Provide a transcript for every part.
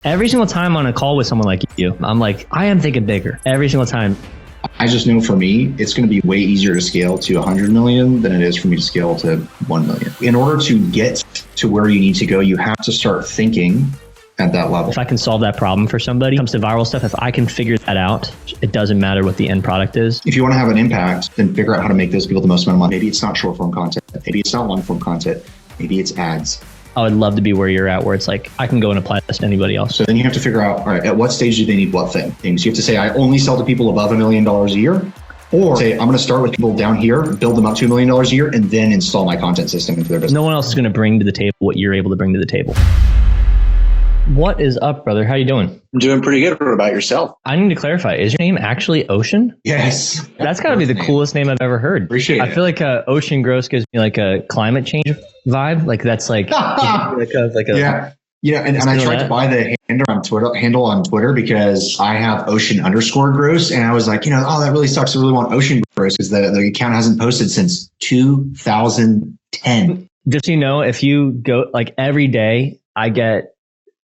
Every single time on a call with someone like you, I'm like, I am thinking bigger every single time. I just know for me, it's going to be way easier to scale to 100 million than it is for me to scale to 1 million. In order to get to where you need to go, you have to start thinking at that level. If I can solve that problem for somebody, when it comes to viral stuff, if I can figure that out, it doesn't matter what the end product is. If you want to have an impact, then figure out how to make those people the most amount of money. Maybe it's not short form content. Maybe it's not long form content. Maybe it's ads. I would love to be where you're at, where it's like, I can go and apply this to anybody else. So then you have to figure out, all right, at what stage do they need what things? You have to say, I only sell to people above $1 million a year. Or say, I'm going to start with people down here, build them up to $1 million a year, and then install my content system into their business. No one else is going to bring to the table what you're able to bring to the table. What is up, brother? How you doing? I'm doing pretty good. What about yourself? I need to clarify. Is your name actually Ocean? Yes. That's got to be the coolest name I've ever heard. Appreciate it. I feel like Ocean Gross gives me like a climate change vibe. Like that's like, yeah. Yeah, and I tried to buy the handle on Twitter because I have Ocean_Gross, and I was like, oh, that really sucks. I really want Ocean Gross because the account hasn't posted since 2010. Just so you know, if you go like every day, I get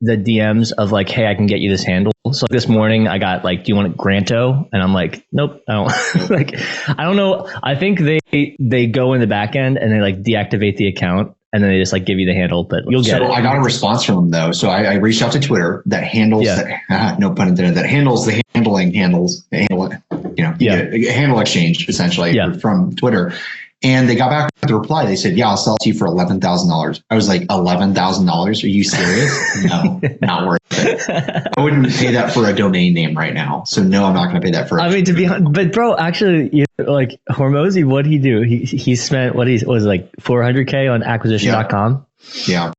the DMs of like, hey, I can get you this handle. So this morning I got like, do you want Granto? And I'm like, nope, I don't. Like, I don't know. I think they go in the back end and they like deactivate the account. And then they just like give you the handle, but you'll get it. So I got a response from them though. So I reached out to Twitter that handles, no pun intended, that handles the handle handle exchange essentially from Twitter. And they got back with the reply. They said, yeah, I'll sell it to you for $11,000. I was like, $11,000? Are you serious? No, not worth it. I wouldn't pay that for a domain name right now. So no, I'm not going to pay that for. I mean, to be honest, but bro, actually, like Hormozy, what'd he do? He spent what was like $400K on acquisition.com. Yeah.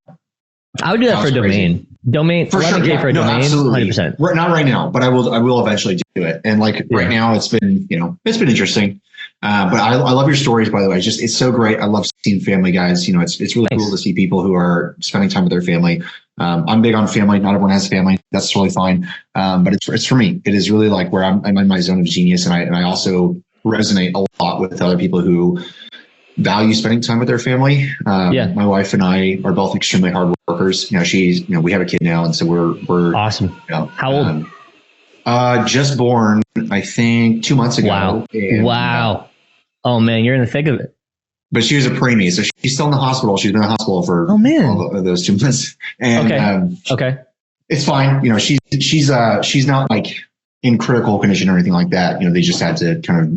I would do that for a domain. Domain for sure. For a domain, absolutely. 100%. Not right now, but I will eventually do it. And like right now, it's been interesting. But I love your stories, by the way. It's so great. I love seeing family guys. It's really cool to see people who are spending time with their family. I'm big on family. Not everyone has a family. That's totally fine. But it's for me. It is really like where I'm in my zone of genius. And I also resonate a lot with other people who value spending time with their family. My wife and I are both extremely hard workers. We have a kid now. And so we're awesome. How old? Just born, I think 2 months ago. Wow. And, wow. Oh man, you're in the thick of it. But she was a preemie, so she's still in the hospital. She's been in the hospital for all of those 2 months. And okay. It's fine. She's not like in critical condition or anything like that. They just had to kind of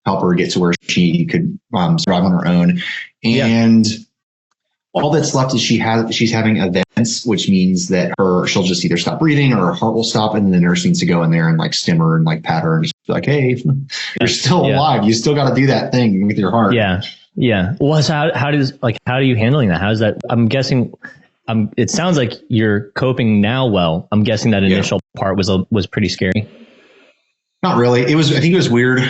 help her get to where she could survive on her own. And all that's left is she's having events, which means that she'll just either stop breathing or her heart will stop, and then the nurse needs to go in there and like stim her and like pat her and just be like, hey, you're still alive. You still got to do that thing with your heart. Yeah. Yeah. Well, so how are you handling that? How's that? I'm guessing it sounds like you're coping now well. I'm guessing that initial part was pretty scary. Not really. I think it was weird.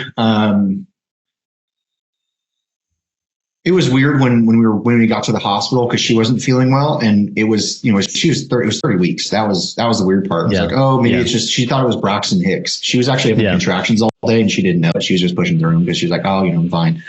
It was weird when we got to the hospital because she wasn't feeling well, and it was 30 weeks. That was the weird part. It was like, oh, maybe it's just, she thought it was Braxton Hicks. She was actually having contractions all day and she didn't know it. She was just pushing through them because she was like, oh, I'm fine.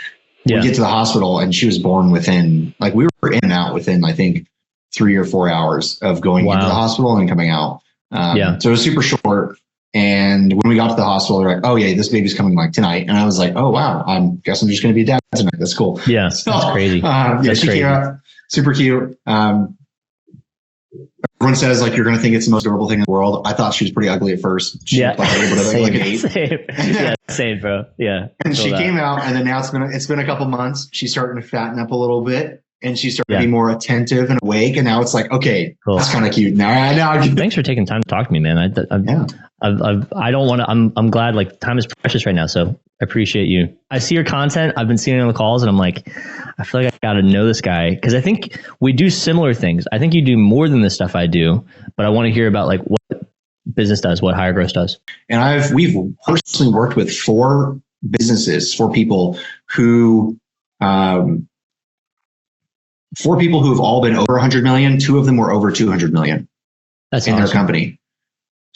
We get to the hospital and she was born within, like, we were in and out within, I think, 3 or 4 hours of going into the hospital and coming out. So it was super short. And when we got to the hospital, they're like, oh yeah, this baby's coming like tonight. And I was like, oh wow, I guess I'm just going to be a dad tonight. That's cool. Yeah. So, that's crazy. She came out super cute. Everyone says like, you're going to think it's the most adorable thing in the world. I thought she was pretty ugly at first. She looked like a little bit of like an 8. Same. Yeah, same, bro. Yeah. And she came out, and then now it's been a couple months. She's starting to fatten up a little bit. And she started to be more attentive and awake. And now it's like, okay, that's kind of cute. Now, thanks for taking time to talk to me, man. I don't want to, I'm glad, like, time is precious right now. So I appreciate you. I see your content. I've been seeing it on the calls and I'm like, I feel like I got to know this guy. Cause I think we do similar things. I think you do more than the stuff I do, but I want to hear about like what business does, what Higher Gross does. And we've personally worked with 4 people who, 4 people who have all been over 100 million. 2 of them were over 200 million in their company.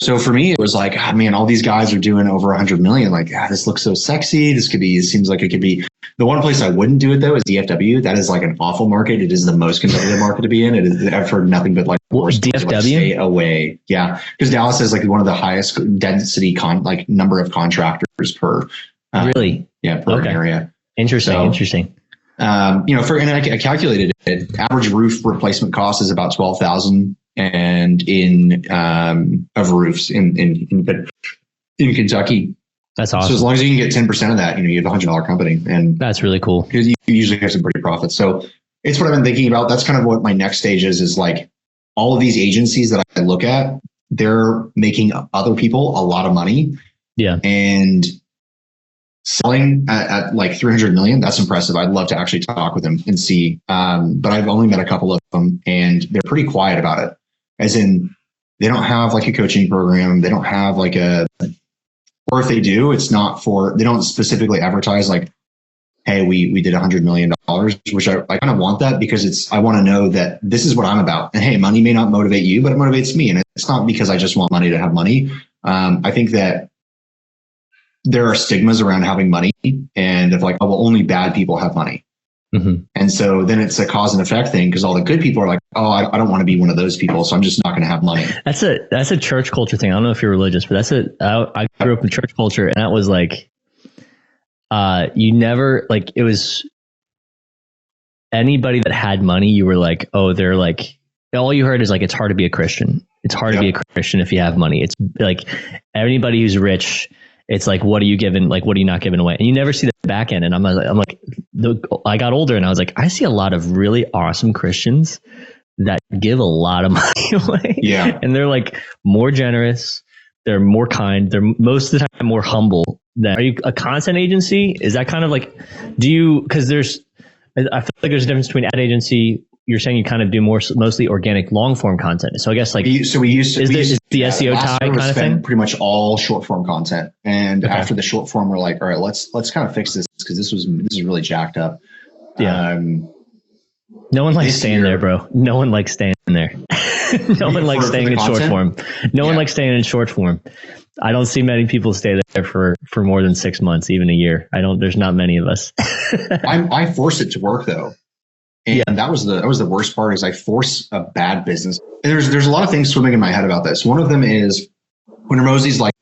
So for me, it was like, oh, man, all these guys are doing over 100 million. Like, this looks so sexy. It seems like it could be The one place I wouldn't do it though is DFW. That is like an awful market. It is the most competitive market to be in. It is, I've heard nothing but like DFW. Like, stay away. Yeah, because Dallas has like one of the highest density like number of contractors per. Really? Yeah, per area. Interesting. And I calculated it. Average roof replacement cost is about 12,000, and of roofs in Kentucky. That's awesome. So as long as you can get 10% of that, you have a $100 company, and that's really cool because you usually have some pretty profits. So it's what I've been thinking about. That's kind of what my next stage is like all of these agencies that I look at, they're making other people a lot of money. Yeah. And selling at like 300 million, that's impressive. I'd love to actually talk with them and see. But I've only met a couple of them, and they're pretty quiet about it. As in, they don't have like a coaching program. They don't have like or if they do, it's not they don't specifically advertise like, hey, we did $100 million, which I kind of want that, because I want to know that this is what I'm about. And hey, money may not motivate you, but it motivates me. And it's not because I just want money to have money. I think that there are stigmas around having money, and of like, oh, well, only bad people have money. Mm-hmm. And so then it's a cause and effect thing, because all the good people are like, oh, I don't want to be one of those people, so I'm just not going to have money. That's a church culture thing. I don't know if you're religious, but I grew up in church culture, and that was like, you never, like, it was anybody that had money, you were like, oh, they're like, all you heard is like, it's hard to be a Christian. It's hard to be a Christian if you have money. It's like anybody who's rich, it's like, what are you giving? Like, what are you not giving away? And you never see the back end. And I got older, and I was like, I see a lot of really awesome Christians that give a lot of money away. Yeah. And they're like more generous. They're more kind. They're most of the time more humble. Are you a content agency? Is that kind of like, because I feel like there's a difference between ad agency. You're saying you kind of do mostly organic long form content. So I guess like, is the SEO tie kind of thing? Pretty much all short form content. And after the short form, we're like, all right, let's kind of fix this, because this is really jacked up. Yeah. No one likes staying there, bro. No one likes staying there. No one likes staying in short form. No one likes staying in short form. I don't see many people stay there for more than 6 months, even a year. There's not many of us. I force it to work though. And that was the worst part, is I force a bad business. And there's a lot of things swimming in my head about this. One of them is when Ramosie's like,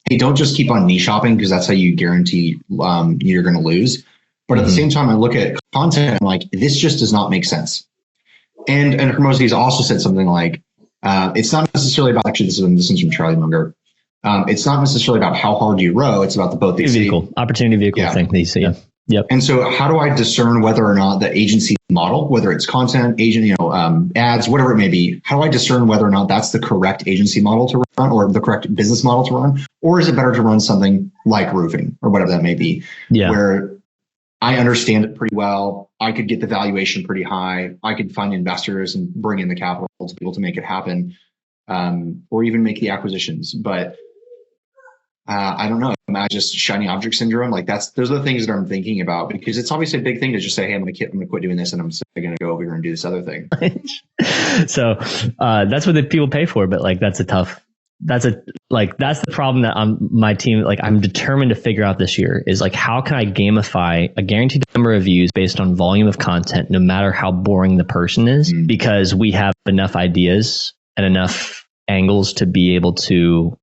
hey, don't just keep on niche shopping, because that's how you guarantee you're going to lose. But at the same time, I look at content and I'm like, this just does not make sense. And Ramosie's also said something like, it's not necessarily about, actually, this is from Charlie Munger. It's not necessarily about how hard you row. It's about the both the opportunity vehicle thing. Yep. And so how do I discern whether or not the agency model, whether it's content, ads, whatever it may be, how do I discern whether or not that's the correct agency model to run, or the correct business model to run? Or is it better to run something like roofing or whatever that may be, where I understand it pretty well, I could get the valuation pretty high, I could find investors and bring in the capital to be able to make it happen, or even make the acquisitions. But I don't know. Am I just shiny object syndrome? Like those are the things that I'm thinking about, because it's obviously a big thing to just say, hey, I'm going to quit doing this, and I'm going to go over here and do this other thing. So that's what the people pay for. But like, that's the problem that my team, like, I'm determined to figure out this year, is like, how can I gamify a guaranteed number of views based on volume of content, no matter how boring the person is, because we have enough ideas and enough angles to be able to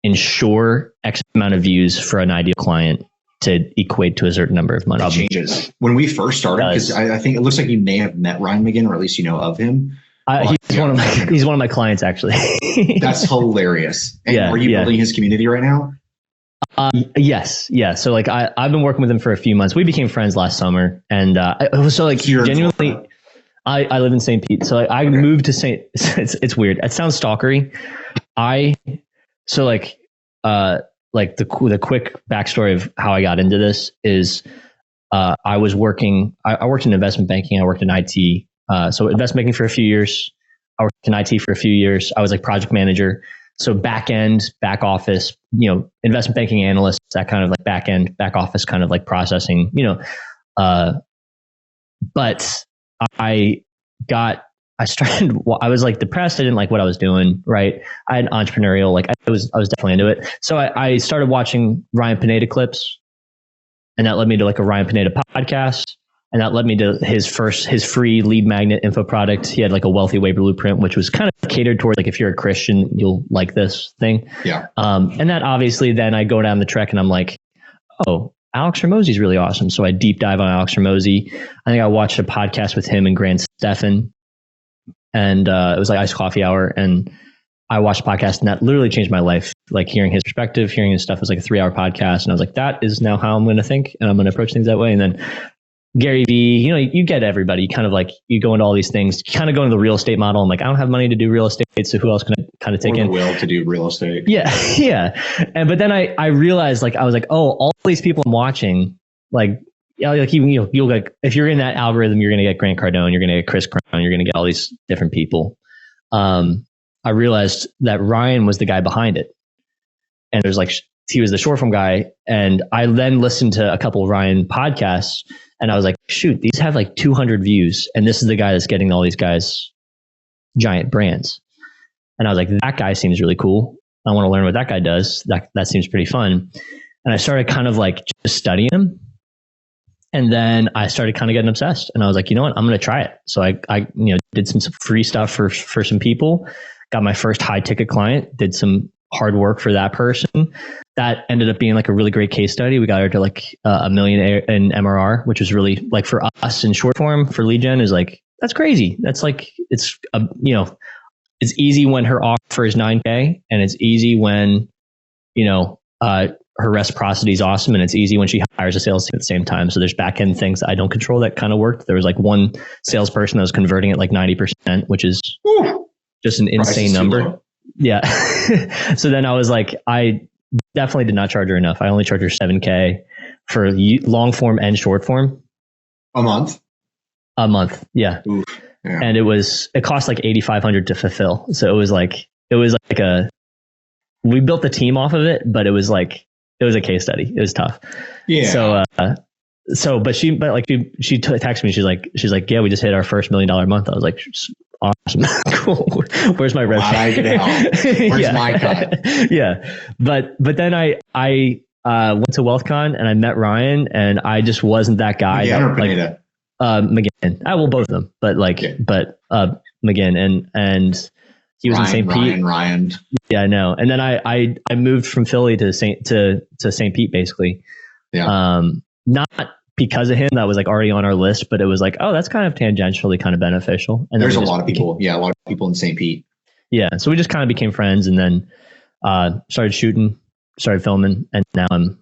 ensure X amount of views for an ideal client to equate to a certain number of money. It changes. When we first started, because I think it looks like you may have met Ryan McGinn, or at least you know of him. He's one of my clients, actually. That's hilarious. And are you building his community right now? Yes. Yeah. So like I've been working with him for a few months. We became friends last summer, and so like genuinely, I live in St. Pete. So I moved to it's weird. It sounds stalkery. The quick backstory of how I got into this is I worked in investment banking. I worked in IT. So investment banking for a few years. I worked in IT for a few years. I was like project manager. So back end, back office, investment banking analyst, that kind of like back end, back office kind of like processing, but I was like depressed. I didn't like what I was doing. Right. I had entrepreneurial, like I was definitely into it. So I started watching Ryan Pineda clips. and that led me to like a Ryan Pineda podcast. And that led me to his free lead magnet info product. He had like a Wealthy Way Blueprint, which was kind of catered toward like, if you're a Christian, you'll like this thing. Yeah. And that obviously then I go down the trek and I'm like, oh, Alex Hormozi is really awesome. So I deep dive on Alex Hormozi. I think I watched a podcast with him and Grant Stephan, and it was like Iced Coffee Hour. And I watched the podcast, and that literally changed my life. Like hearing his perspective, hearing his stuff was like a 3-hour podcast. And I was like, that is now how I'm going to think, and I'm going to approach things that way. And then Gary Vee, you get everybody. You kind of like, you go into all these things, you kind of go into the real estate model. I'm like, I don't have money to do real estate, so who else can I kind of take in? Will to do real estate. Yeah, yeah. But then I realized, like, I was like, oh, all these people I'm watching, like, you'll like, if you're in that algorithm, you're going to get Grant Cardone, you're going to get Chris Crown, you're going to get all these different people. I realized that Ryan was the guy behind it, and there's like, he was the short form guy. And I then listened to a couple of Ryan podcasts, and I was like, shoot, these have like 200 views. And this is the guy that's getting all these guys giant brands. And I was like, that guy seems really cool. I want to learn what that guy does. That seems pretty fun. And I started kind of like just studying him. And then I started kind of getting obsessed, and I was like, you know what, I'm going to try it. So I did some free stuff for some people, got my first high ticket client, did some hard work for that person. That ended up being like a really great case study. We got her to like $1 million in MRR, which was really like, for us in short form for lead gen, is like, that's crazy. That's like, it's it's easy when her offer is 9K, and it's easy when, her reciprocity is awesome, and it's easy when she hires a sales team at the same time. So there's back end things I don't control that kind of worked. There was like one salesperson that was converting at like 90%, which is just an insane number. Yeah. So then I was like, I definitely did not charge her enough. I only charged her $7K for long form and short form. A month? A month. Yeah. Oof. Yeah. And it cost like $8,500 to fulfill. So it was like we built the team off of it, but it was a case study. It was tough. Yeah. But she texted me. She's like, yeah, we just hit our first $1 million month. I was like, awesome. Cool. Where's my rev? I can help. Where's my cut? Yeah. But then I went to WealthCon, and I met Ryan, and I just wasn't that guy. McGinn. Well, both of them, but McGinn and he was in St. Pete. Ryan. Yeah, I know. And then I moved from Philly to St. Pete, basically. Yeah. Not because of him, that was like already on our list, but it was like, oh, that's kind of tangentially kind of beneficial. And there's a lot of people. Yeah, a lot of people in St. Pete. Yeah. So we just kind of became friends, and then started shooting, started filming, and now I'm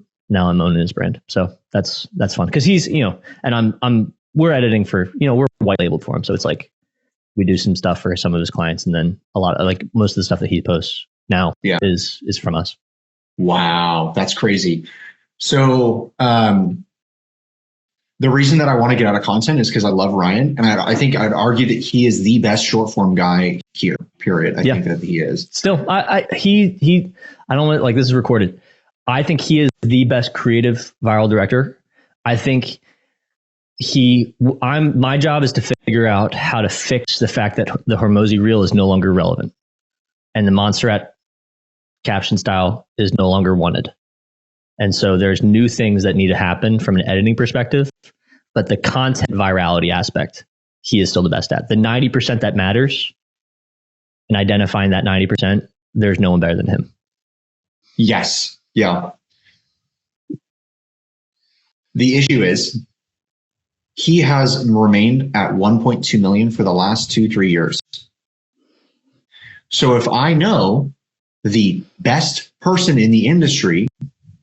owning his brand. So that's fun, because he's and we're editing for we're white labeled for him, so it's like we do some stuff for some of his clients, and then a lot of like most of the stuff that he posts now is from us. Wow, that's crazy. So the reason that I want to get out of content is because I love Ryan, and I think I'd argue that he is the best short form guy here. Period. I think that he is. Still, he I don't want, like, this is recorded. I think he is the best creative viral director. I think my job is to figure out how to fix the fact that the Hormozi reel is no longer relevant, and the Montserrat caption style is no longer wanted. And so there's new things that need to happen from an editing perspective, but the content virality aspect, he is still the best at. The 90% that matters, and identifying that 90%, there's no one better than him. Yes. Yeah. The issue is he has remained at 1.2 million for the last 2-3 years. So if I know the best person in the industry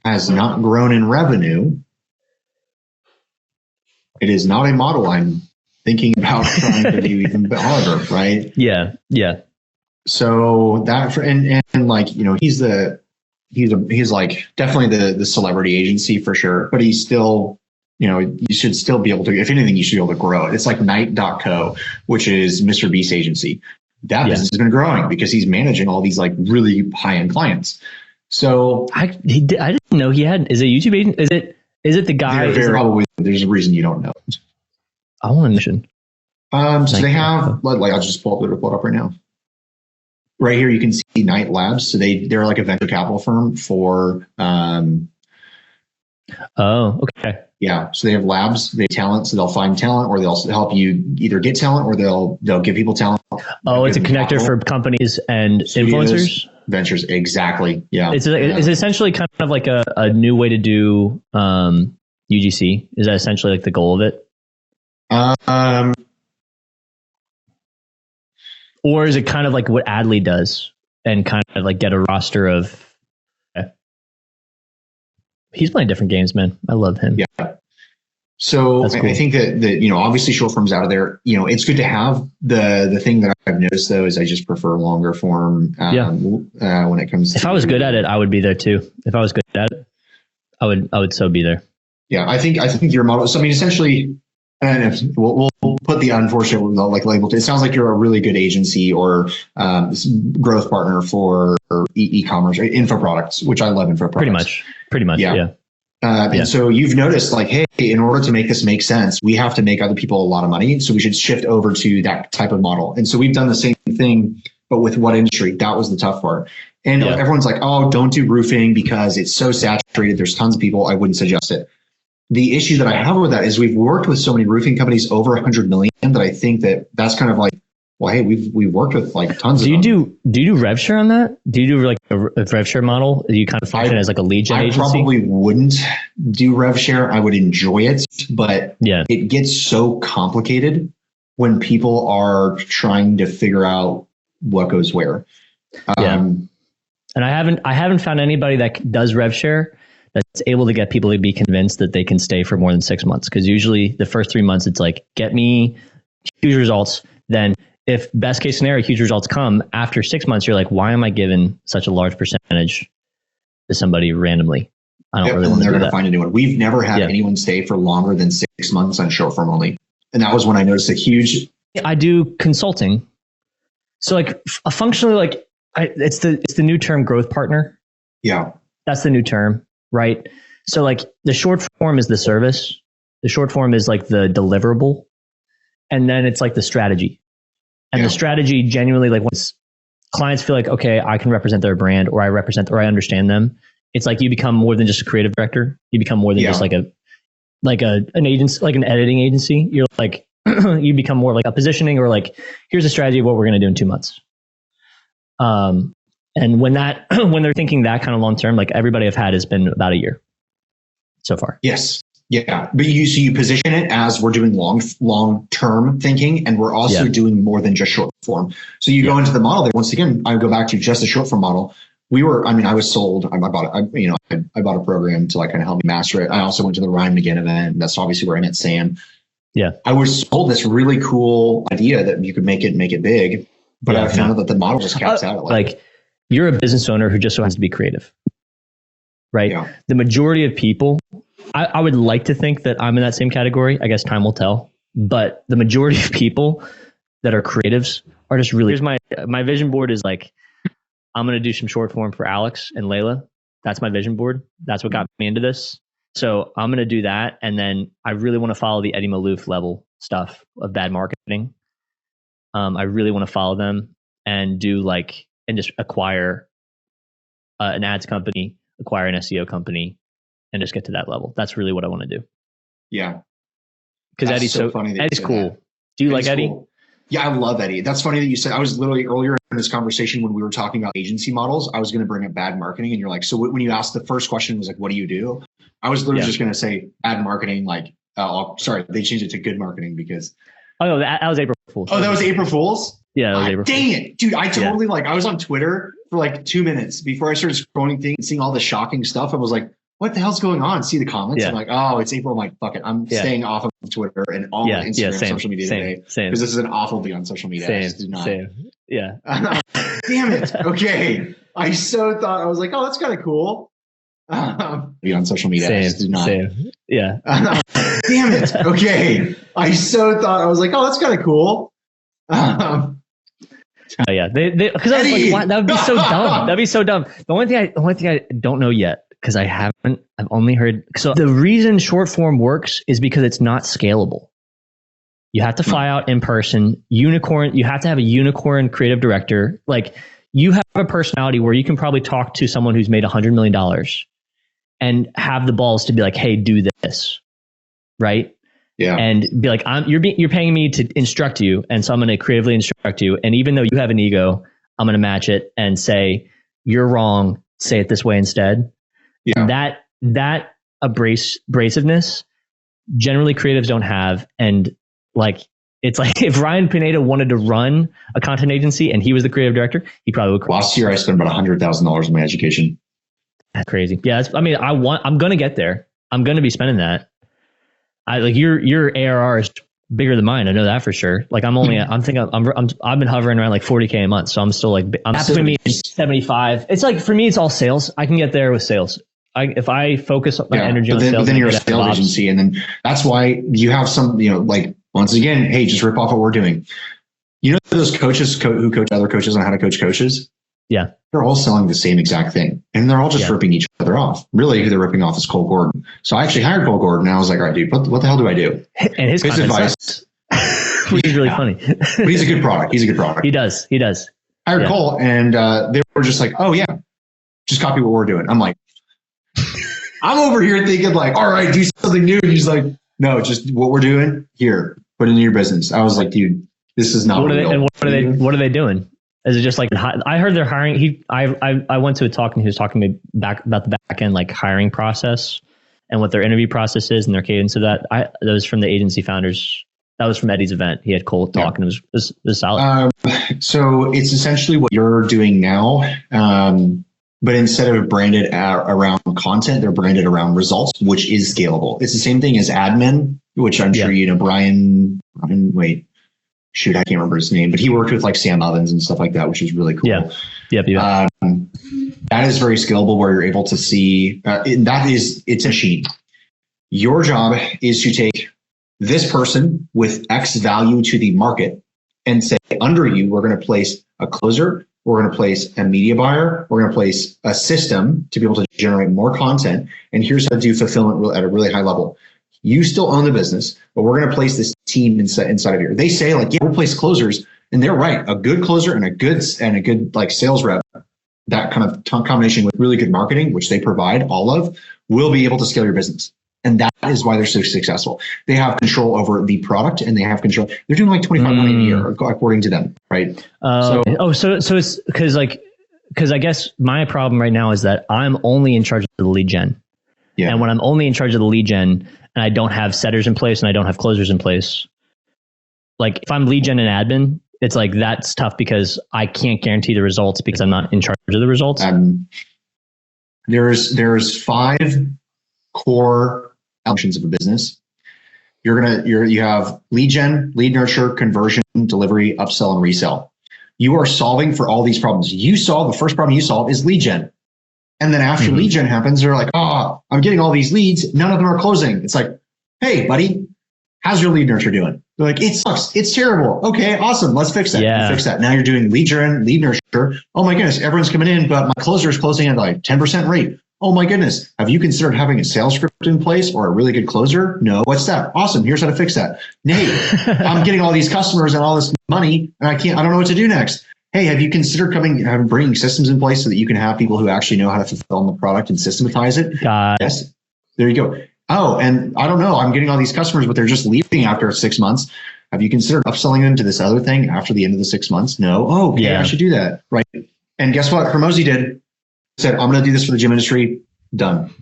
has not grown in revenue, it is not a model I'm thinking about trying to do even harder, right? Yeah, yeah. So that, and like, he's like definitely the celebrity agency for sure, but he's still, you should still be able to, if anything, you should be able to grow it. It's like Night.co, which is Mr. Beast's agency. That business has been growing because he's managing all these like really high-end clients. So I didn't know he had. Is it YouTube agent? Is it the guy? Probably. There's a reason you don't know. I want to mention. So they have, like, I'll just pull it up right now. Right here, you can see Night Labs. So they're like a venture capital firm for Oh, okay. Yeah. So they have labs, they have talent, so they'll find talent, or they'll help you either get talent, or they'll give people talent. Oh, it's a connector for companies and studios, influencers. Ventures, exactly. Yeah. It's essentially kind of like a new way to do UGC. Is that essentially like the goal of it? Or is it kind of like what Adley does and kind of like get a roster of? He's playing different games, man. I love him. Yeah. So cool. I think that obviously short form's out of there. It's good to have. The thing that I've noticed though is I just prefer longer form. When it comes. If I was good at it, I would be there too. If I was good at it, I would so be there. Yeah, I think your model. So I mean, essentially, and we'll put the unfortunate like label. It sounds like you're a really good agency or growth partner for e-commerce or info products, which I love info products. Pretty much. Yeah. And so you've noticed like, hey, in order to make this make sense, we have to make other people a lot of money. So we should shift over to that type of model. And so we've done the same thing, but with what industry? That was the tough part. And everyone's like, oh, don't do roofing because it's so saturated. There's tons of people. I wouldn't suggest it. The issue that I have with that is we've worked with so many roofing companies over 100 million that I think that's kind of like, well, hey, we've worked with like tons of them. Do you do rev share on that? Do you do like a rev share model? Do you kind of function as like a lead gen agency? I probably wouldn't do rev share. I would enjoy it, but it gets so complicated when people are trying to figure out what goes where. And I haven't found anybody that does rev share that's able to get people to be convinced that they can stay for more than 6 months. Because usually the first 3 months, it's like, get me huge results. Then if best case scenario, huge results come after 6 months, you're like, why am I giving such a large percentage to somebody randomly? I don't really want to do that. They're going to find a new one. We've never had anyone stay for longer than 6 months on short form only. And that was when I noticed a huge... I do consulting. So like functionally, like it's the new term growth partner. Yeah. That's the new term, right? So like the short form is the service. The short form is like the deliverable. And then it's like the strategy. And the strategy genuinely, like once clients feel like, okay, I can represent their brand or I understand them. It's like you become more than just a creative director. You become more than just like an agency, like an editing agency. You're like, you become more like a positioning or like, here's a strategy of what we're going to do in 2 months. And when they're thinking that kind of long term, like everybody I've had has been about a year so far. Yes. Yeah. But you position it as we're doing long term thinking, and we're also doing more than just short form. So you go into the model there. Once again, I go back to just a short form model. I was sold. I bought a program to like kind of help me master it. I also went to the Ryan McGinn event. That's obviously where I met Sam. Yeah. I was sold this really cool idea that you could make it big, but I found out that the model just caps out at like you're a business owner who just so happens to be creative, right? Yeah. The majority of people, I would like to think that I'm in that same category. I guess time will tell. But the majority of people that are creatives are just really... Here's my vision board is like, I'm going to do some short form for Alex and Layla. That's my vision board. That's what got me into this. So I'm going to do that. And then I really want to follow the Eddie Malouf level stuff of bad marketing. I really want to follow them and just acquire an ads company, acquire an SEO company, and just get to that level. That's really what I want to do. Yeah. Because Eddie's so funny. Eddie's cool. Do you like Eddie? Cool. Yeah, I love Eddie. That's funny that you said. I was literally earlier in this conversation when we were talking about agency models, I was going to bring up bad marketing. And you're like, so when you asked the first question was like, what do you do? I was literally just going to say ad marketing. Like, sorry, they changed it to good marketing because. Oh, no, that was April Fool's. Oh, that was April Fool's? Yeah, that was April Fool's. Dang it. Dude, I totally I was on Twitter for like 2 minutes before I started scrolling things and seeing all the shocking stuff. I was like, what the hell's going on? See the comments. I'm like, oh, it's April. I'm like, fuck it. I'm staying off of Twitter and all Instagram, social media today. Because this is an awful thing on social media. Same. Yeah. Damn it. Okay. I so thought, I was like, oh, that's kind of cool. Be on social media. Same. Yeah. Damn it. Okay. I so thought, I was like, oh, that's kind of cool. Oh yeah. Because I was like, what? That would be so dumb. That'd be so dumb. The only thing I don't know yet, because I've only heard. So the reason short form works is because it's not scalable. You have to fly out in person. Unicorn. You have to have a unicorn creative director. Like you have a personality where you can probably talk to someone who's made $100 million and have the balls to be like, hey, do this. Right. Yeah. And be like, you're paying me to instruct you. And so I'm going to creatively instruct you. And even though you have an ego, I'm going to match it and say, you're wrong. Say it this way instead. Yeah. That abrasiveness generally creatives don't have. And like, it's like if Ryan Pineda wanted to run a content agency and he was the creative director, he probably would. Last year I spent about $100,000 on my education. That's crazy. Yeah. I'm going to get there. I'm going to be spending that. Your ARR is bigger than mine. I know that for sure. Like I've been hovering around like 40K a month. So I'm still like, I'm between me and 75. It's like, for me, it's all sales. I can get there with sales. If I focus my energy on sales. But then you're a sales agency. And then that's why you have some, like once again, hey, just rip off what we're doing. You know, those coaches who coach other coaches on how to coach coaches. Yeah. They're all selling the same exact thing. And they're all just ripping each other off. Really, who they're ripping off is Cole Gordon. So I actually hired Cole Gordon. And I was like, all right, dude, what the hell do I do? And his advice, which is really funny. But he's a good product. He does. I hired Cole and they were just like, oh, yeah, just copy what we're doing. I'm like, I'm over here thinking like, all right, do something new. And he's like, no, just what we're doing here, put it into your business. I was like, dude, this is not real. What are they doing? Is it just like, I heard they're hiring? I went to a talk and he was talking to me about the back end, like hiring process and what their interview process is and their cadence of that. That was from the agency founders. That was from Eddie's event. He had Cole talk and it was solid. So it's essentially what you're doing now. But instead of branded around content, they're branded around results, which is scalable. It's the same thing as admin, which I'm sure you know, Brian, shoot, I can't remember his name, but he worked with like Sam Ovens and stuff like that, which is really cool. Yeah. Yep. That is very scalable where you're able to see, it's a machine. Your job is to take this person with X value to the market and say, under you, we're going to place a closer, we're going to place a media buyer, we're going to place a system to be able to generate more content. And here's how to do fulfillment at a really high level. You still own the business, but we're going to place this team inside of here. They say like, yeah, we'll place closers, and they're right. A good closer and a good like sales rep, that kind of combination with really good marketing, which they provide all of, will be able to scale your business. And that is why they're so successful. They have control over the product and they have control. They're doing like 25 million a year, according to them, right? So it's because I guess my problem right now is that I'm only in charge of the lead gen. Yeah. And when I'm only in charge of the lead gen and I don't have setters in place and I don't have closers in place, like if I'm lead gen and admin, it's like that's tough because I can't guarantee the results because I'm not in charge of the results. There's 5 core functions of a business. You have lead gen, lead nurture, conversion, delivery, upsell, and resell. You are solving for all these problems. The first problem you solve is lead gen. And then after lead gen happens, they're like, oh, I'm getting all these leads. None of them are closing. It's like, hey, buddy, how's your lead nurture doing? They're like, it sucks. It's terrible. Okay, awesome. Let's fix that. Yeah. Fix that. Now you're doing lead gen, lead nurture. Oh my goodness, everyone's coming in, but my closer is closing at like 10% rate. Oh my goodness. Have you considered having a sales script in place or a really good closer? No. What's that? Awesome. Here's how to fix that. Nate, I'm getting all these customers and all this money and I don't know what to do next. Hey, have you considered bringing systems in place so that you can have people who actually know how to fulfill the product and systematize it? Yes. There you go. Oh, and I don't know. I'm getting all these customers, but they're just leaving after 6 months. Have you considered upselling them to this other thing after the end of the 6 months? No. Oh, okay, I should do that. Right. And guess what? Hormozy did. Said, I'm going to do this for the gym industry. Done.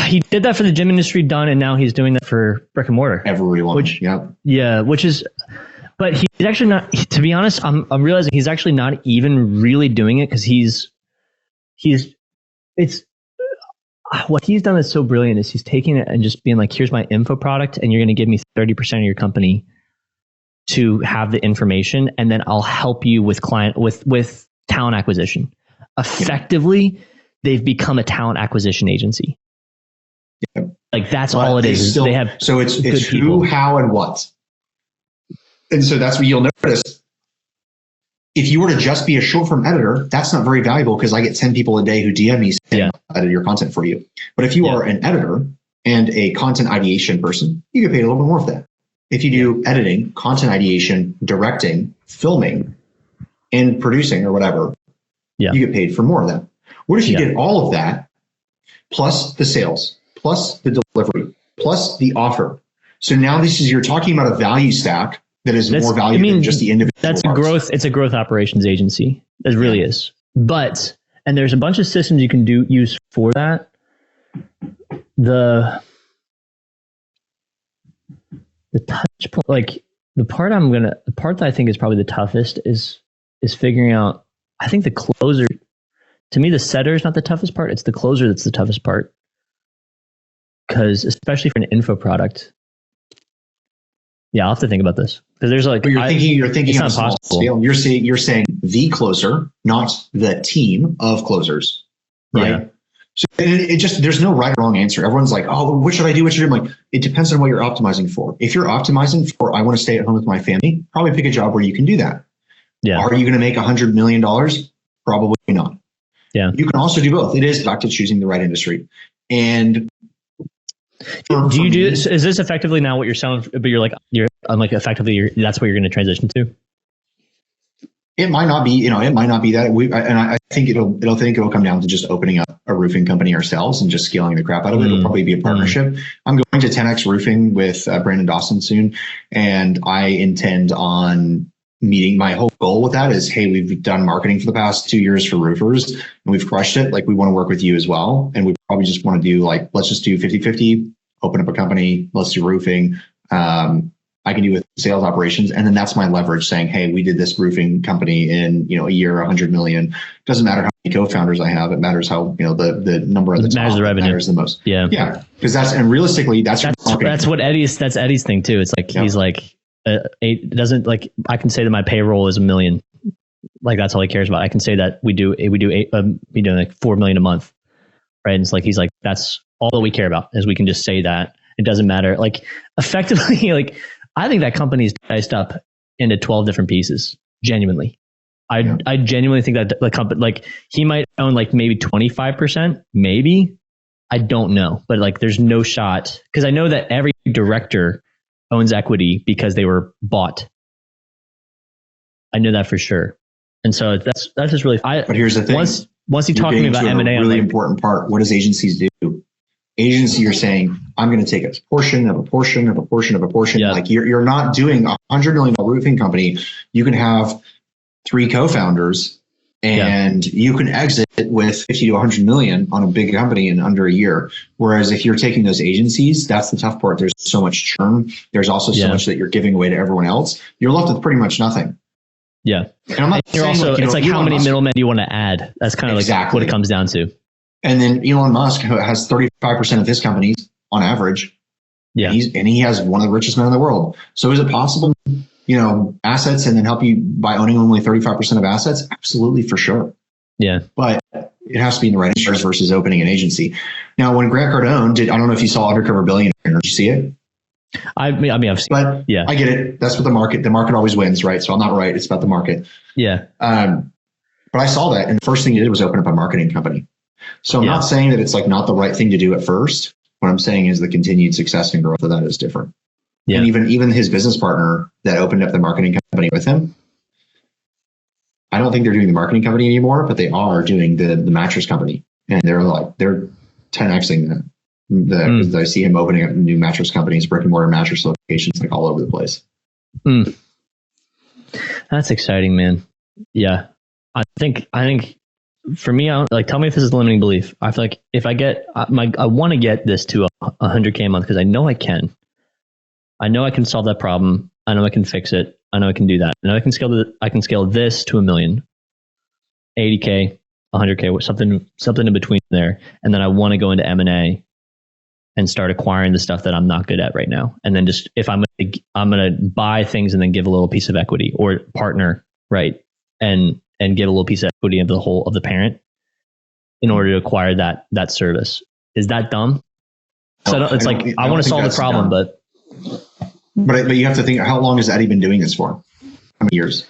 He did that for the gym industry. Done. And now he's doing that for brick and mortar. Everyone. Which is, but he's actually not, to be honest, I'm realizing he's actually not even really doing it because what he's done is so brilliant is he's taking it and just being like, here's my info product and you're going to give me 30% of your company to have the information. And then I'll help you with with talent acquisition. Effectively, they've become a talent acquisition agency. Yeah. Like that's all it is. They have it's who, how, and what. And so that's what you'll notice. If you were to just be a short form editor, that's not very valuable because I get 10 people a day who DM me saying, I'll edit your content for you. But if you are an editor and a content ideation person, you get paid a little bit more for that. If you do editing, content ideation, directing, filming, and producing or whatever, you get paid for more of that. What if you did all of that plus the sales, plus the delivery, plus the offer. So now you're talking about a value stack that is more valuable than just the individual. That's a growth. It's a growth operations agency. It really is. But, and there's a bunch of systems you can use for that. The touch point, like the part that I think is probably the toughest is figuring out, I think the closer, to me, the setter is not the toughest part. It's the closer that's the toughest part. Because especially for an info product, I'll have to think about this. Because there's like, but you're thinking on a small scale. You're saying the closer, not the team of closers, right? Yeah. So there's no right or wrong answer. Everyone's like, oh, what should I do? What should I do? I'm like, it depends on what you're optimizing for. If you're optimizing for, I want to stay at home with my family, probably pick a job where you can do that. Yeah. Are you going to make $100 million? Probably not. Yeah. You can also do both. It is back to choosing the right industry. And is this effectively now what you're selling? But effectively that's what you're going to transition to. It might not be, it might not be that. I think it'll come down to just opening up a roofing company ourselves and just scaling the crap out of it. It'll probably be a partnership. I'm going to 10X Roofing with Brandon Dawson soon, and I intend on meeting. My whole goal with that is, hey, we've done marketing for the past 2 years for roofers and we've crushed it. Like, we want to work with you as well, and we probably just want to do let's just do 50-50, open up a company, let's do roofing. I can do with sales operations. And then that's my leverage, saying, hey, we did this roofing company in, a year, 100 million. Doesn't matter how many co-founders I have. It matters how, the number of the top the revenue matters the most. Yeah. Yeah. Because realistically, that's Eddie's thing too. It's like, he's like, it doesn't, like, I can say that my payroll is $1 million. Like, that's all he cares about. I can say that we do like 4 million a month. Right. And it's like, he's like, that's all that we care about, is we can just say that. It doesn't matter. Like, effectively, like, I think that company's diced up into 12 different pieces. Genuinely. I genuinely think that the company, like, he might own like maybe 25%, maybe. I don't know. But like, there's no shot, because I know that every director owns equity because they were bought. I know that for sure. And so that's just really, but here's the thing. Once you talk to me about M&A, really important part. What does agencies do? Agency, you're saying, I'm going to take a portion of a portion of a portion of a portion. Yeah. Like, you're not doing $100 million roofing company. You can have 3 co-founders and you can exit with 50 to 100 million on a big company in under a year. Whereas if you're taking those agencies, that's the tough part. There's so much churn. There's also so much that you're giving away to everyone else. You're left with pretty much nothing. Yeah. And I'm not saying, it's like, how many middlemen do you want to add? That's kind of like what it comes down to. And then Elon Musk has 35% of his companies on average. Yeah. And he has one of the richest men in the world. So is it possible, assets, and then help you by owning only 35% of assets? Absolutely, for sure. Yeah. But it has to be in the right shares versus opening an agency. Now, when Grant Cardone did, I don't know if you saw Undercover Billionaire. Did you see it? I've seen it. Yeah. I get it. That's what the market always wins, right? So I'm not right. It's about the market. Yeah. But I saw that, and the first thing he did was open up a marketing company. So I'm not saying that it's like not the right thing to do at first. What I'm saying is the continued success and growth of that is different. Yeah. And even his business partner that opened up the marketing company with him, I don't think they're doing the marketing company anymore, but they are doing the mattress company. And they're 10xing that. I see him opening up new mattress companies, brick and mortar mattress locations, like all over the place. That's exciting, man. Yeah. I think for me, tell me if this is a limiting belief. I feel like if I get I want to get this to 100K a month, because I know I can. I know I can solve that problem. I know I can fix it. I know I can do that. I know I can scale this to 1 million, 80K, 100K, something in between there. And then I want to go into M&A and start acquiring the stuff that I'm not good at right now. And then just, if I'm going to buy things and then give a little piece of equity, or partner, right? And give a little piece of equity of the parent in order to acquire that service. Is that dumb? So I want to solve the problem, but you have to think, how long has Eddie been doing this for? How many years?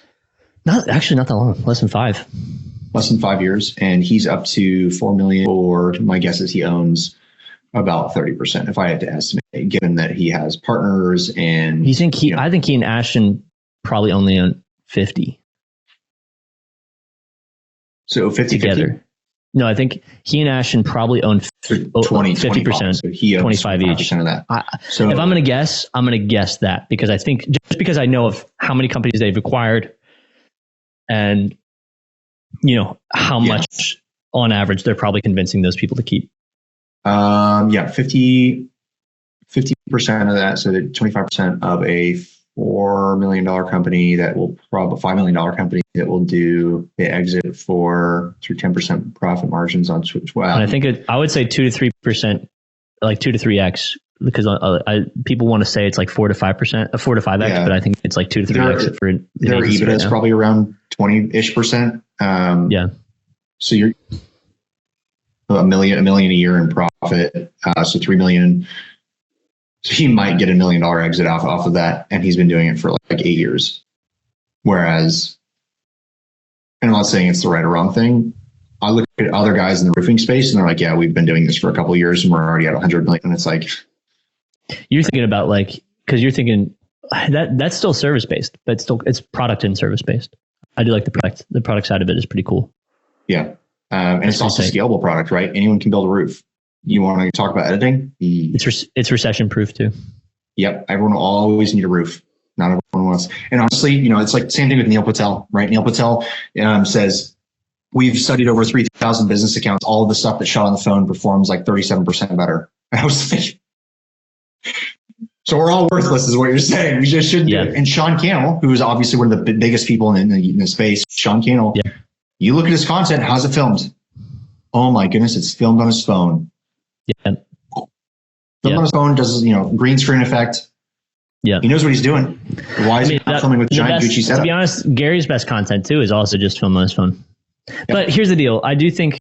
Not that long. Less than 5. Less than 5 years, and he's up to 4 million. Or my guess is he owns about 30%, if I had to estimate, given that he has partners. And I think he and Ashton probably only own 50. So 50 together. 50? No, I think he and Ashton probably own So 50%. So he owns 25 each. Of that. So if I'm going to guess that because I think just because I know of how many companies they've acquired and, how much on average they're probably convincing those people to keep. 50% of that. So that 25% of a $4 million company that will probably $5 million company that will do the exit through 10% profit margins on Switch. Wow. And I think I would say 2 to 3%, like 2 to 3x, because people want to say it's like 4 to 5%, 4 to 5x, but I think it's like 2 to 3x for their EBITDA is probably around 20-ish%. So you're $1 million a year in profit. So $3 million. So he might get $1 million exit off of that, and he's been doing it for like 8 years. Whereas, and I'm not saying it's the right or wrong thing. I look at other guys in the roofing space, and they're like, "Yeah, we've been doing this for a couple of years, and we're already at 100 million." And it's like, you're thinking about because you're thinking that's still service based, but it's product and service based. I do like the product. The product side of it is pretty cool. Yeah, and it's also a scalable product, right? Anyone can build a roof. You want to talk about editing? It's recession proof too. Yep. Everyone will always need a roof. Not everyone wants. And honestly, it's like the same thing with Neil Patel, right? Neil Patel says, we've studied over 3,000 business accounts. All of the stuff that shot on the phone performs like 37% better. And I was like, so we're all worthless is what you're saying. We just shouldn't do it. And Sean Cannell, who is obviously one of the biggest people in the space, Sean Cannell, you look at his content, how's it filmed? Oh my goodness, it's filmed on his phone. Yeah. Filmed on his phone, does green screen effect. Yeah. He knows what he's doing. Why is he not filming with giant Gucci setup? To be honest, Gary's best content too is also just filmed on his phone. Yep. But here's the deal. I do think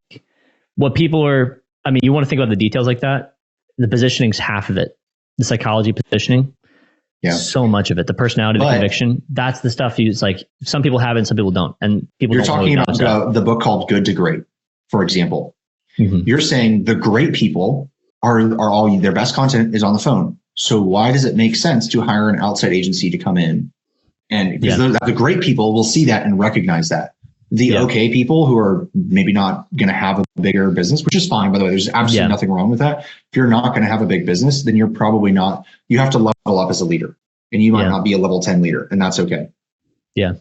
what people are, you want to think about the details like that. The positioning's half of it. The psychology positioning. Yeah. So much of it. The personality, the conviction. That's the stuff it's like some people have it and some people don't. And people You're talking about the book called Good to Great, for example. Mm-hmm. You're saying the great people are all their best content is on the phone. So why does it make sense to hire an outside agency to come in? And because the great people will see that and recognize that. The okay people who are maybe not going to have a bigger business, which is fine, by the way, there's absolutely nothing wrong with that. If you're not going to have a big business, then you're probably not, you have to level up as a leader and you might not be a level 10 leader, and that's okay. Yeah.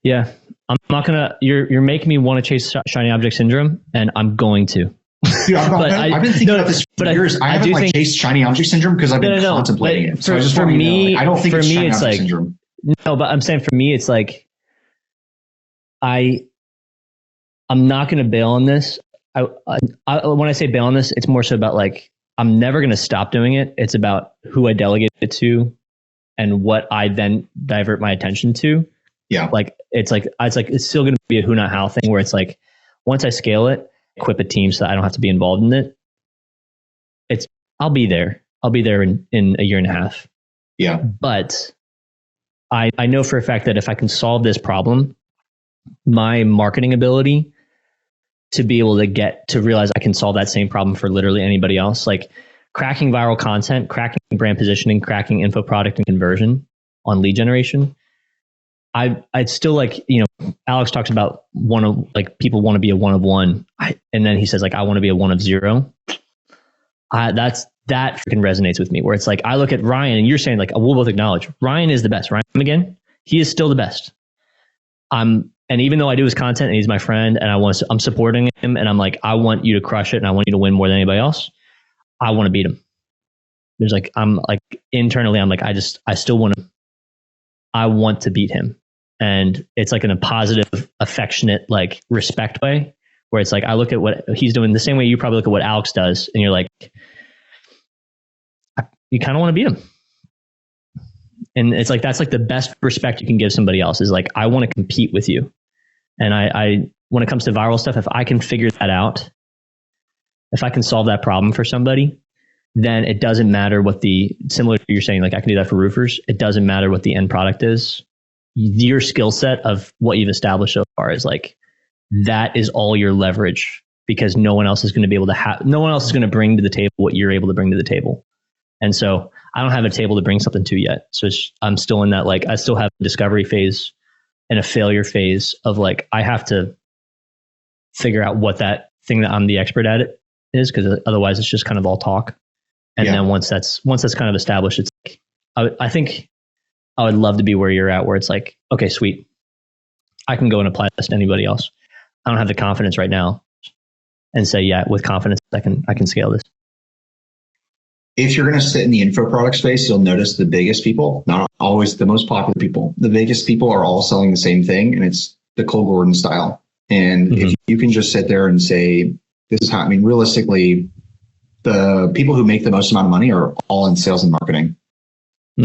Yeah. I'm not going to, you're making me want to chase shiny object syndrome, and I'm going to. Dude, I've been thinking about this for years. I haven't chased shiny object syndrome because I've been contemplating it. So for me, I don't think it's shiny object like, syndrome. No, but I'm saying for me, it's like, I'm not going to bail on this. When I say bail on this, it's more so about like, I'm never going to stop doing it. It's about who I delegate it to and what I then divert my attention to. Yeah. Like, it's still going to be a who, not how thing where it's like, once I scale it, equip a team so that I don't have to be involved in it. I'll be there. I'll be there in a year and a half. Yeah. But I know for a fact that if I can solve this problem, my marketing ability to be able to get to realize I can solve that same problem for literally anybody else, like cracking viral content, cracking brand positioning, cracking info product and conversion on lead generation. I'd still like, Alex talks about people want to be a one of one. And then he says like, I want to be a one of zero. That freaking resonates with me, where it's like, I look at Ryan and you're saying like, we'll both acknowledge Ryan is the best. Ryan, again, he is still the best. And even though I do his content and he's my friend and I'm supporting him and I'm like, I want you to crush it and I want you to win more than anybody else. I want to beat him. There's like, I'm like internally, I'm like, I still want to beat him. And it's like in a positive, affectionate, like respect way, where it's like, I look at what he's doing the same way you probably look at what Alex does. And you're like, you kind of want to beat him. And it's like, that's like the best respect you can give somebody else is like, I want to compete with you. And I, when it comes to viral stuff, if I can figure that out, if I can solve that problem for somebody, then it doesn't matter similar to you're saying, like I can do that for roofers. It doesn't matter what the end product is. Your skill set of what you've established so far is like, that is all your leverage, because no one else is going to be able to no one else is going to bring to the table what you're able to bring to the table. And so I don't have a table to bring something to yet. So I'm still in that, like, I still have a discovery phase and a failure phase of like, I have to figure out what that thing that I'm the expert at it is, because otherwise it's just kind of all talk. And then once that's kind of established, it's like, I think I would love to be where you're at, where it's like, okay, sweet, I can go and apply this to anybody else. I don't have the confidence right now, and say, yeah, with confidence, I can scale this. If you're going to sit in the info product space, you'll notice the biggest people, not always the most popular people, the biggest people are all selling the same thing, and it's the Cole Gordon style. And if you can just sit there and say, this is how, I mean, realistically, the people who make the most amount of money are all in sales and marketing.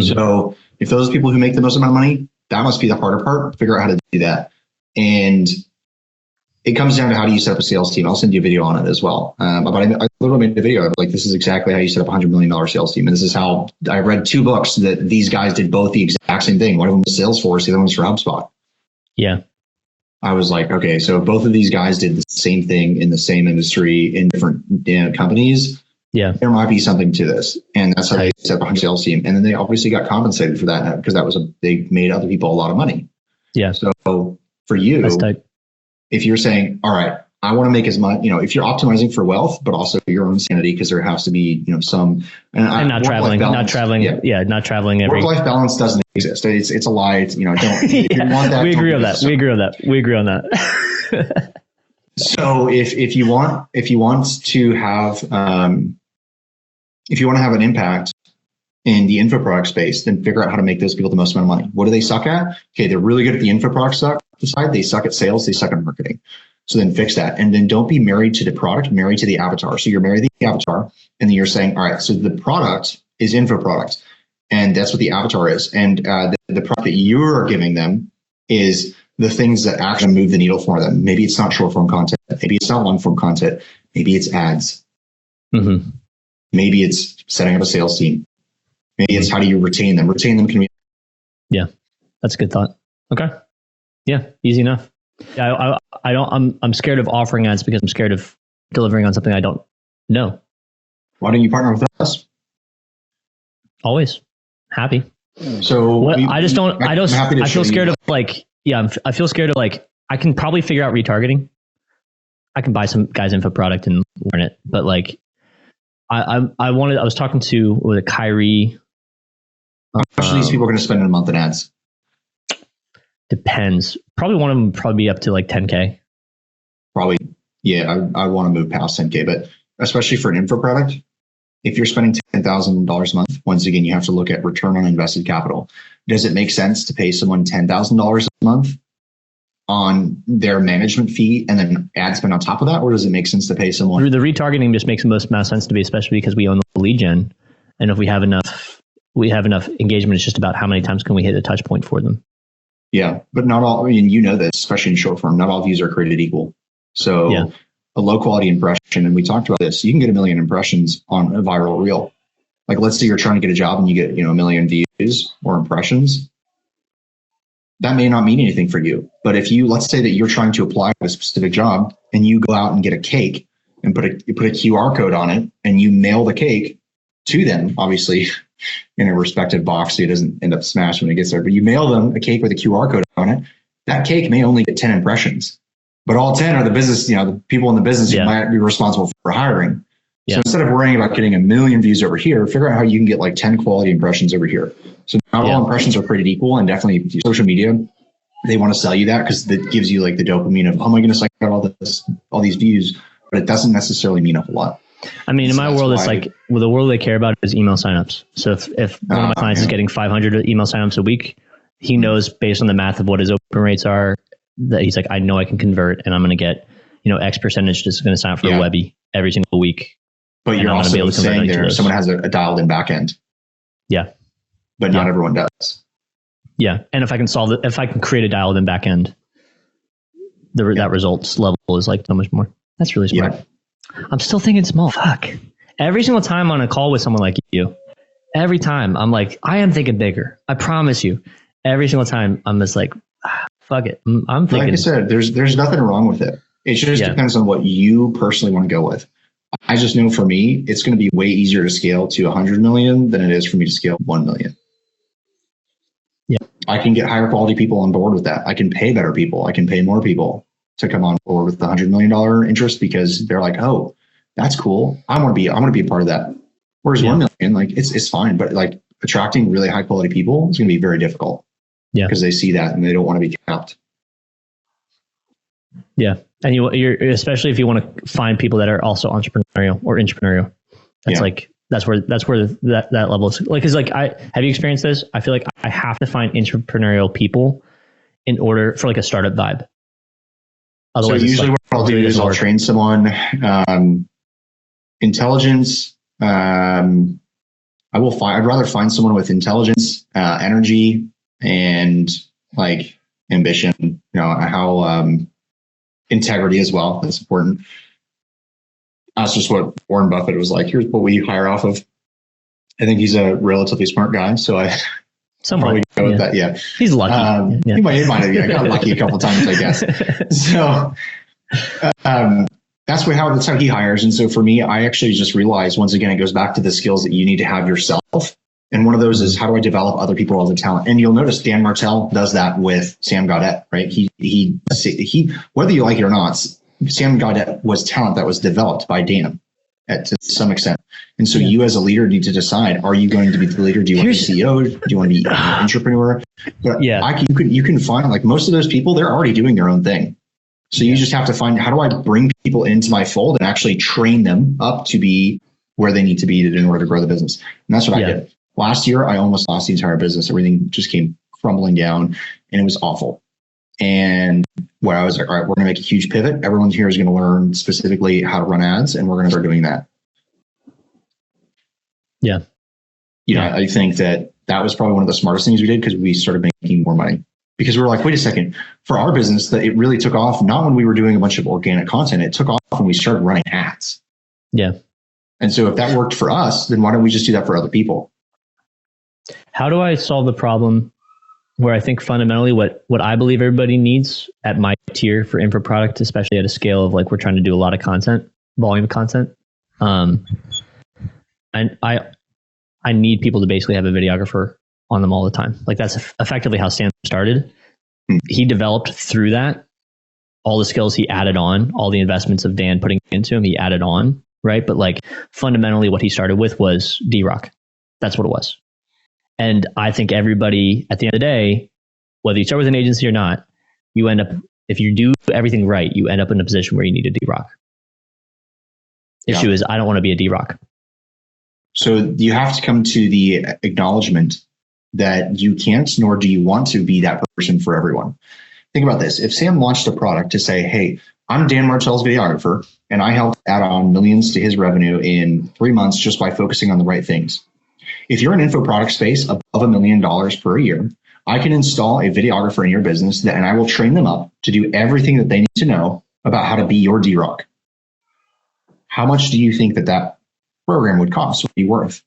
So if those people who make the most amount of money, that must be the harder part, figure out how to do that. And it comes down to, how do you set up a sales team? I'll send you a video on it as well. But I literally made a video of like, this is exactly how you set up a $100 million sales team. And this is how I read 2 books that these guys did both the exact same thing. One of them was Salesforce, the other one was for HubSpot. Yeah. I was like, okay, so both of these guys did the same thing in the same industry in different companies. Yeah. There might be something to this. And that's how they set up a sales team. And then they obviously got compensated for that, because they made other people a lot of money. Yeah. So for you, if you're saying, all right, I want to make as much, if you're optimizing for wealth, but also your own sanity, because there has to be, some, and not traveling. Not traveling every. Work-life balance doesn't exist. It's a lie. Don't. If you want that, we agree on that. We agree on that. So if you want to have an impact in the info product space, then figure out how to make those people the most amount of money. What do they suck at? Okay, they're really good at the info product side. They suck at sales. They suck at marketing. So then fix that. And then don't be married to the product, married to the avatar. So you're married to the avatar, and then you're saying, all right, so the product is info product, and that's what the avatar is. And the product that you're giving them is the things that actually move the needle for them. Maybe it's not short form content. Maybe it's not long form content. Maybe it's ads. Maybe it's setting up a sales team. Maybe it's how do you retain them? Retain them can be. Yeah, that's a good thought. Okay. Yeah, easy enough. Yeah, I'm scared of offering ads because I'm scared of delivering on something I don't know. Why don't you partner with us? Always happy. So I feel scared of I feel scared of I can probably figure out retargeting. I can buy some guy's info product and learn it, but I was talking to Kyrie. How much are these people going to spend in a month in ads? Depends. Probably one of them probably be up to 10K. Probably. Yeah. I want to move past 10K, but especially for an info product, if you're spending $10,000 a month, once again, you have to look at return on invested capital. Does it make sense to pay someone $10,000 a month on their management fee and then ad spend on top of that? Or does it make sense to pay someone? The retargeting just makes the most amount of sense to me, especially because we own the lead gen. And if we have enough engagement, it's just about how many times can we hit a touch point for them. Yeah, but not all, this, especially in short form, not all views are created equal. So a low quality impression, and we talked about this, you can get 1 million impressions on a viral reel. Let's say you're trying to get a job and you get, 1 million views or impressions. That may not mean anything for you. But if let's say that you're trying to apply to a specific job and you go out and get a cake and you put a QR code on it and you mail the cake to them, obviously in a respective box so it doesn't end up smashed when it gets there, but you mail them a cake with a QR code on it, that cake may only get 10 impressions, but all 10 are the business, the people in the business who might be responsible for hiring. So instead of worrying about getting 1 million views over here, figure out how you can get 10 quality impressions over here. So not all impressions are created equal, and definitely social media, they want to sell you that because that gives you the dopamine of, oh my goodness, I got all these views, but it doesn't necessarily mean a whole lot. I mean, in my world, it's the world they care about is email signups. So if one of my clients is getting 500 email signups a week, he knows based on the math of what his open rates are that he's I know I can convert and I'm going to get, X percentage that's going to sign up for a Webby every single week. But you're also saying there someone has a dialed in back end. Yeah. But not everyone does. Yeah. And if I can create a dialed in back end, that results level is so much more. That's really smart. Yeah. I'm still thinking small. Fuck. Every single time on a call with someone like you, every time I'm I am thinking bigger. I promise you. Every single time I'm just fuck it. I'm thinking. Like I said, there's nothing wrong with it. It just depends on what you personally want to go with. I just know for me, it's going to be way easier to scale to 100 million than it is for me to scale 1 million. Yeah. I can get higher quality people on board with that. I can pay better people. I can pay more people to come on board with the $100 million interest because they're oh, That's cool. I want to be a part of that. Whereas 1 million, like it's fine, but like attracting really high quality people is going to be very difficult. Yeah. Because they see that and they don't want to be capped. Yeah. And you're especially if you want to find people that are also entrepreneurial or intrapreneurial. That's like, that's where that level is like, cause like have you experienced this? I feel like I have to find entrepreneurial people in order for like a startup vibe. Otherwise, so usually what I'll do is I'll train someone, intelligence. I'd rather find someone with intelligence, energy, and like ambition, you know, how, integrity as well. That's important. That's just what Warren Buffett was like. Here's what we hire off of. I think he's a relatively smart guy. So I probably go with that. Yeah. He's lucky. He might have. I got lucky a couple of times, I guess. So, that's how he hires. And so for me, I actually just realized once again, it goes back to the skills that you need to have yourself. And one of those is how do I develop other people as a talent? And you'll notice Dan Martell does that with Sam Gaudet, right? He whether you like it or not, Sam Gaudet was talent that was developed by Dan to some extent. And so you as a leader need to decide, are you going to be the leader? Do you want to be CEO? Do you want to be an entrepreneur? But you can find like most of those people, they're already doing their own thing. So you just have to find, how do I bring people into my fold and actually train them up to be where they need to be in order to grow the business? And that's what I did. Last year, I almost lost the entire business. Everything just came crumbling down and it was awful. And where I was like, all right, we're going to make a huge pivot. Everyone here is going to learn specifically how to run ads, and we're going to start doing that. Yeah. I think that was probably one of the smartest things we did because we started making more money. Because we were like, wait a second, for our business, that it really took off not when we were doing a bunch of organic content. It took off when we started running ads. Yeah. And so if that worked for us, then why don't we just do that for other people? How do I solve the problem where I think fundamentally what I believe everybody needs at my tier for info product, especially at a scale of like we're trying to do a lot of content, volume of content. And I need people to basically have a videographer on them all the time. Like that's effectively how Sam started. He developed through that all the skills he added on, all the investments of Dan putting into him, he added on, right? But like fundamentally what he started with was D-Rock. That's what it was. And I think everybody at the end of the day, whether you start with an agency or not, you end up, if you do everything right, you end up in a position where you need a D-Rock. Issue is I don't want to be a D-Rock. So you have to come to the acknowledgement that you can't, nor do you want to be that person for everyone. Think about this. If Sam launched a product to say, hey, I'm Dan Martell's videographer, and I helped add on millions to his revenue in 3 months just by focusing on the right things. If you're an info product space above $1 million per year, I can install a videographer in your business and I will train them up to do everything that they need to know about how to be your D-Rock. How much do you think that program would cost, would be worth?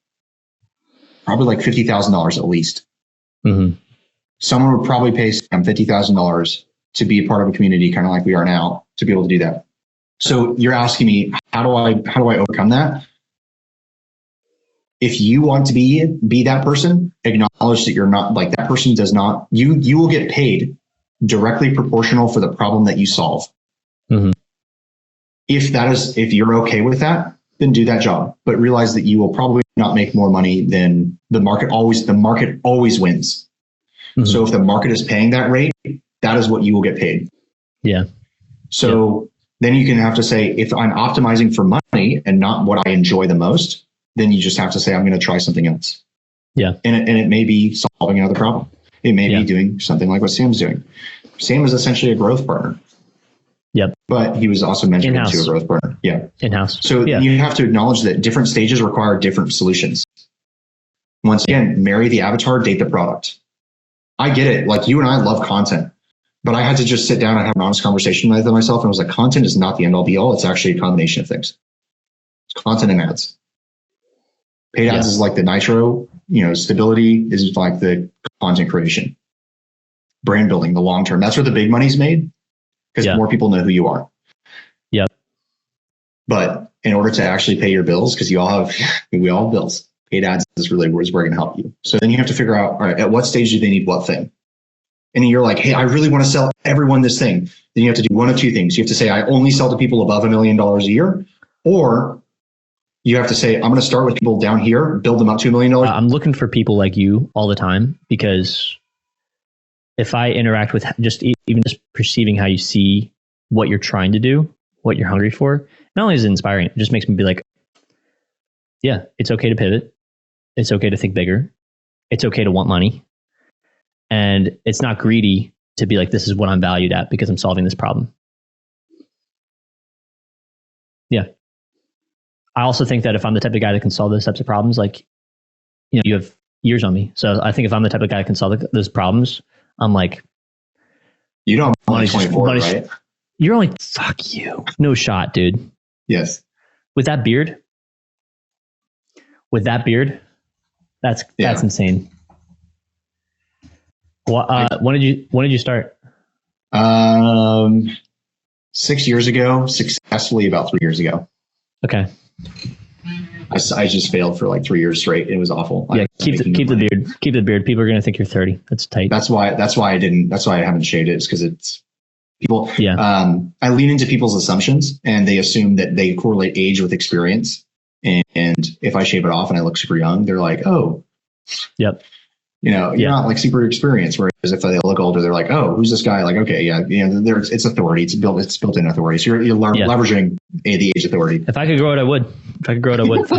Probably like $50,000 at least. Mm-hmm. Someone would probably pay $50,000 to be a part of a community, kind of like we are now, to be able to do that. So you're asking me, how do I overcome that? If you want to be that person, acknowledge that you're not, like that person does not, you will get paid directly proportional for the problem that you solve. Mm-hmm. If you're okay with that, then do that job, but realize that you will probably not make more money than the market always wins. Mm-hmm. So if the market is paying that rate, that is what you will get paid. Yeah. So then you can have to say, if I'm optimizing for money and not what I enjoy the most, then you just have to say, I'm going to try something else. Yeah. And it may be solving another problem. It may be doing something like what Sam's doing. Sam is essentially a growth partner. Yep. But he was also mentored into a growth partner. Yeah. In-house. So you have to acknowledge that different stages require different solutions. Once again, marry the avatar, date the product. I get it. Like you and I love content, but I had to just sit down and have an honest conversation with myself. And I was like, content is not the end all be all. It's actually a combination of things. It's content and ads. Paid ads is like the nitro, stability is like the content creation, brand building, the long term. That's where the big money's made because more people know who you are. Yep. But in order to actually pay your bills, because we all have bills, paid ads is really where it's going to help you. So then you have to figure out, all right, at what stage do they need what thing? And then you're like, hey, I really want to sell everyone this thing. Then you have to do one of two things. You have to say, I only sell to people above $1 million a year, Or you have to say, I'm going to start with people down here, build them up to $1 million. I'm looking for people like you all the time, because if I interact with even just perceiving how you see what you're trying to do, what you're hungry for, not only is it inspiring, it just makes me be like, yeah, it's okay to pivot. It's okay to think bigger. It's okay to want money. And it's not greedy to be like, this is what I'm valued at because I'm solving this problem. Yeah. I also think that if I'm the type of guy that can solve those types of problems, like, you have years on me. So I think if I'm the type of guy that can solve those problems, I'm like, you don't have money 24, right? You're only, fuck you. No shot, dude. Yes. With that beard, that's insane. When did you start? 6 years ago, successfully about 3 years ago. Okay. I just failed for like 3 years straight. It was awful. Yeah, keep the beard. Keep the beard. People are gonna think you're 30. That's tight. That's why I haven't shaved it. It's because it's people. Yeah. I lean into people's assumptions, and they assume that they correlate age with experience. And if I shave it off and I look super young, they're like, oh, yep. You're not like super experienced. Whereas if they look older, they're like, oh, who's this guy? Like, okay, yeah, it's authority. It's built-in authority. So you're leveraging the age authority. If I could grow it, I would. For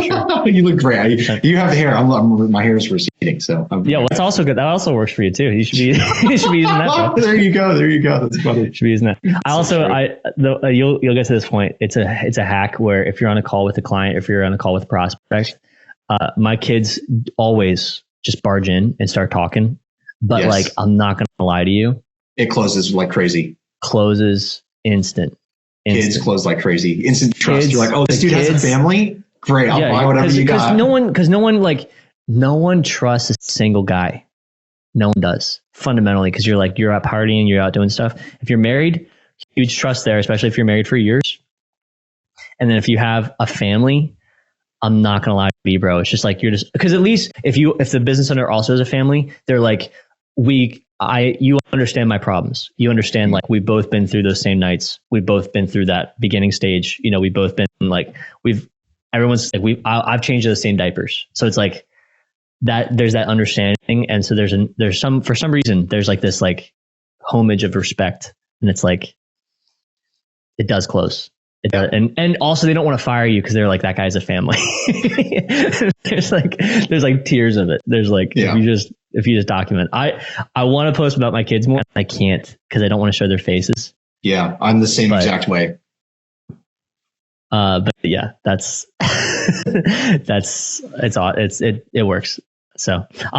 sure. You look great. You have the hair. My hair is receding. So yeah, well, that's also good. That also works for you too. You should be using that. There you go. That's funny. You should be using that. You'll get to this point. It's a hack where if you're on a call with a client, if you're on a call with a prospect, my kids always just barge in and start talking. But like, I'm not going to lie to you. It closes like crazy. Closes instant. Kids close like crazy. Instant trust. You're like, oh, this dude has a family? Great. I'll buy whatever you got. No one trusts a single guy. No one does, fundamentally, because you're out partying, you're out doing stuff. If you're married, huge trust there, especially if you're married for years. And then if you have a family, I'm not gonna lie to you, bro. It's just like because at least if the business owner also has a family, they're like, you understand my problems. You understand, like, we've both been through those same nights. We've both been through that beginning stage. We've both been like, everyone's like, I've changed those same diapers. So it's like that there's that understanding. And so for some reason, there's like this like homage of respect. And it's like, it does close. It does. And also they don't want to fire you because they're like, that guy's a family. there's like tiers of it. There's like, if you just document, I want to post about my kids more. I can't because I don't want to show their faces. Yeah. I'm the same exact way. But yeah, it works. So